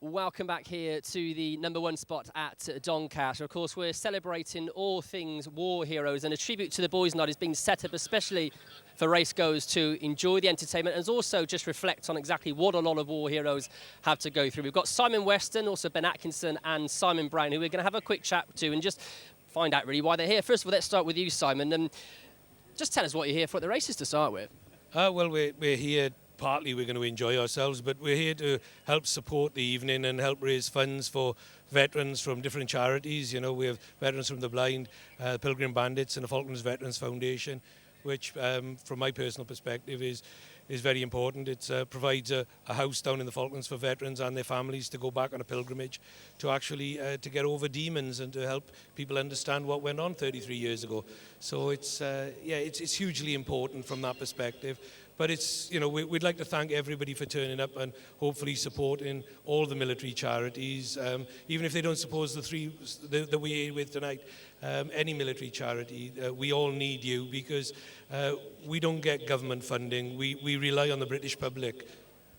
Welcome back here to the #1 spot at Doncaster. Of course, we're celebrating all things war heroes, and a tribute to the boys' night is being set up especially for racegoers to enjoy the entertainment and also just reflect on exactly what a lot of war heroes have to go through. We've got Simon Weston, also Ben Parkinson and Simon Brown, who we're going to have a quick chat to and just find out really why they're here. First of all, let's start with you, Simon. Just tell us what you're here for at the races to start with. Well, we're here. Partly we're going to enjoy ourselves, but we're here to help support the evening and help raise funds for veterans from different charities. You know, we have Veterans from the Blind, Pilgrim Bandits and the Falklands Veterans Foundation, which from my personal perspective is very important. It provides a house down in the Falklands for veterans and their families to go back on a pilgrimage to actually to get over demons and to help people understand what went on 33 years ago. So it's hugely important from that perspective. But it's, you know, we'd like to thank everybody for turning up and hopefully supporting all the military charities, even if they don't support the three that we're here with tonight. Any military charity, we all need you because we don't get government funding. We rely on the British public.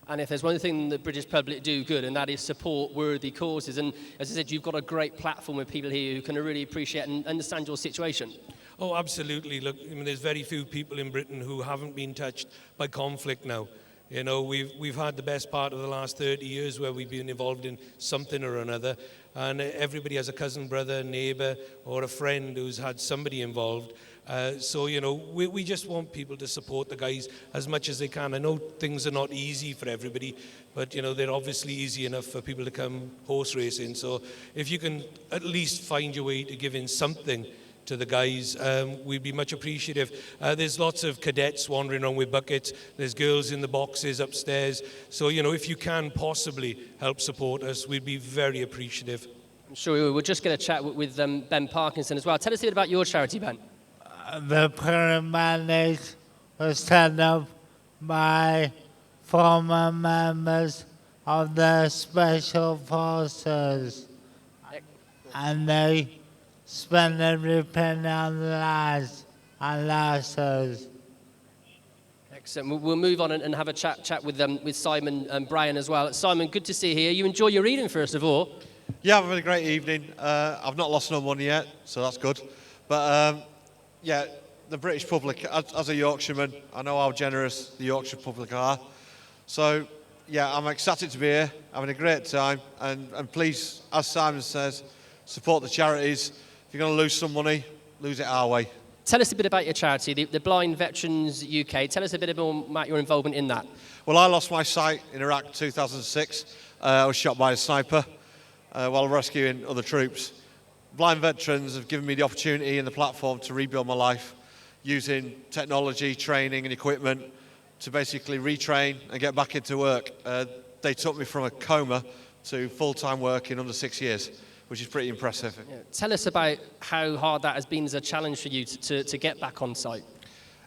And if there's one thing the British public do good, and that is support worthy causes. And as I said, you've got a great platform with people here who can really appreciate and understand your situation. Oh, absolutely. Look, I mean, there's very few people in Britain who haven't been touched by conflict now. You know, we've had the best part of the last 30 years where we've been involved in something or another, and everybody has a cousin, brother, neighbour, or a friend who's had somebody involved. So, you know, we just want people to support the guys as much as they can. I know things are not easy for everybody, but, you know, they're obviously easy enough for people to come horse racing. So if you can at least find your way to give in something to the guys, we'd be much appreciative. There's lots of cadets wandering around with buckets. There's girls in the boxes upstairs. So, you know, if you can possibly help support us, we'd be very appreciative. I'm sure we will. We're just going to chat with Ben Parkinson as well. Tell us a bit about your charity, Ben. The paramedics was set up by former members of the Special Forces, and they spend every penny on the lads and lasses. Excellent. We'll move on and have a chat with Simon and Brian as well. Simon, good to see you here. You enjoy your reading, first of all. Yeah, I've had a great evening. I've not lost no money yet, so that's good. But yeah, the British public, as a Yorkshireman, I know how generous the Yorkshire public are. So yeah, I'm ecstatic to be here, having a great time, and please, as Simon says, support the charities. If you're going to lose some money, lose it our way. Tell us a bit about your charity, the Blind Veterans UK. Tell us a bit more about your involvement in that. Well, I lost my sight in Iraq in 2006. I was shot by a sniper while rescuing other troops. Blind veterans have given me the opportunity and the platform to rebuild my life using technology, training and equipment to basically retrain and get back into work. They took me from a coma to full-time work in under 6 years, which is pretty impressive. Yeah. Tell us about how hard that has been as a challenge for you to get back on site.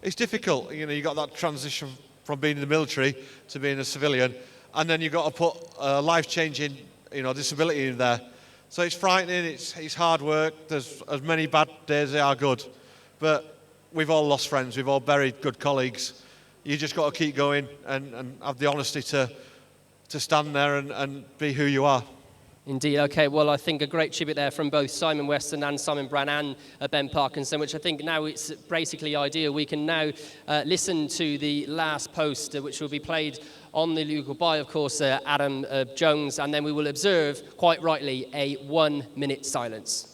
It's difficult. You know, you got that transition from being in the military to being a civilian, and then you've got to put a life-changing, you know, disability in there. So it's frightening, it's hard work. There's as many bad days as there are good. But we've all lost friends, we've all buried good colleagues. You just got to keep going and have the honesty to stand there and be who you are. Indeed. Okay, well, I think a great tribute there from both Simon Weston and Simon Brown and Ben Parkinson, which I think now it's basically ideal. We can now listen to the last post, which will be played on the local by, of course, Adam Jones, and then we will observe, quite rightly, a 1 minute silence.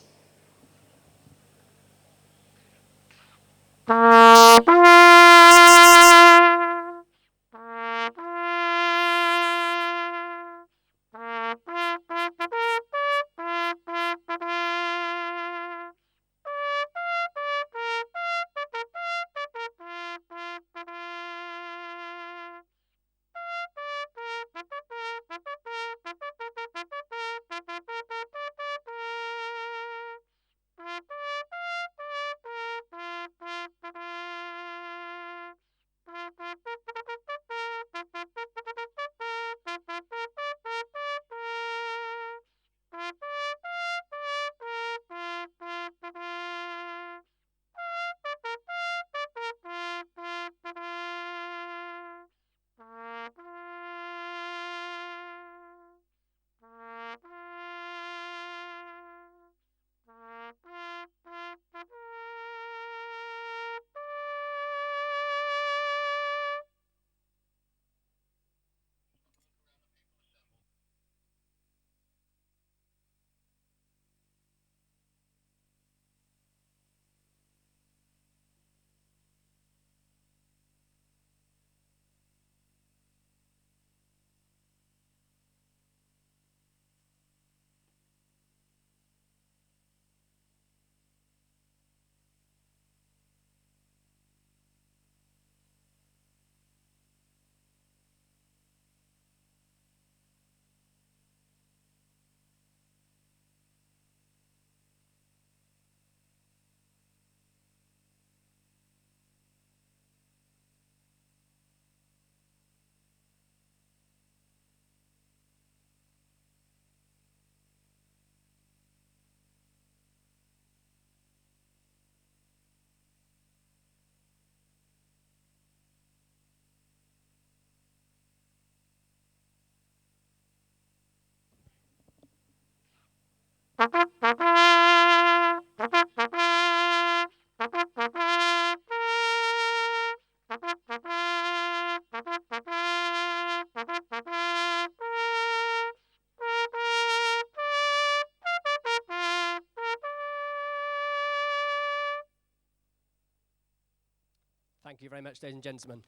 Thank you very much, ladies and gentlemen.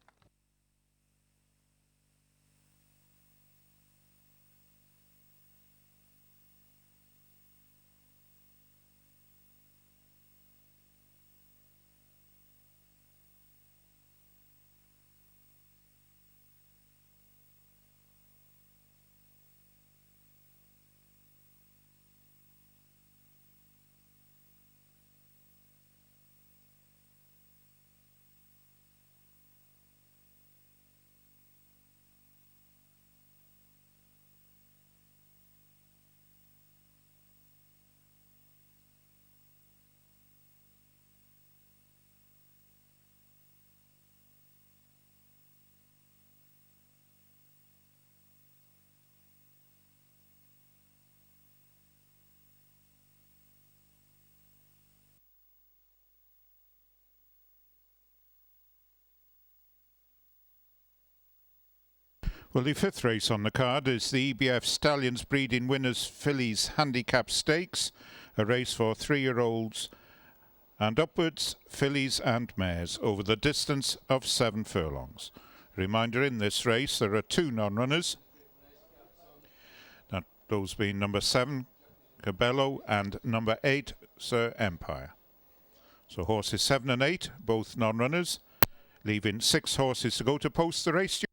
Well, the fifth race on the card is the EBF Stallions Breeding Winners Fillies Handicap Stakes, a race for 3-year-olds and upwards, fillies and mares, over the distance of 7 furlongs. Reminder, in this race there are 2 non-runners, those being number 7, Cabello, and number 8, Sir Empire. So horses 7 and 8, both non-runners, leaving 6 horses to go to post the race.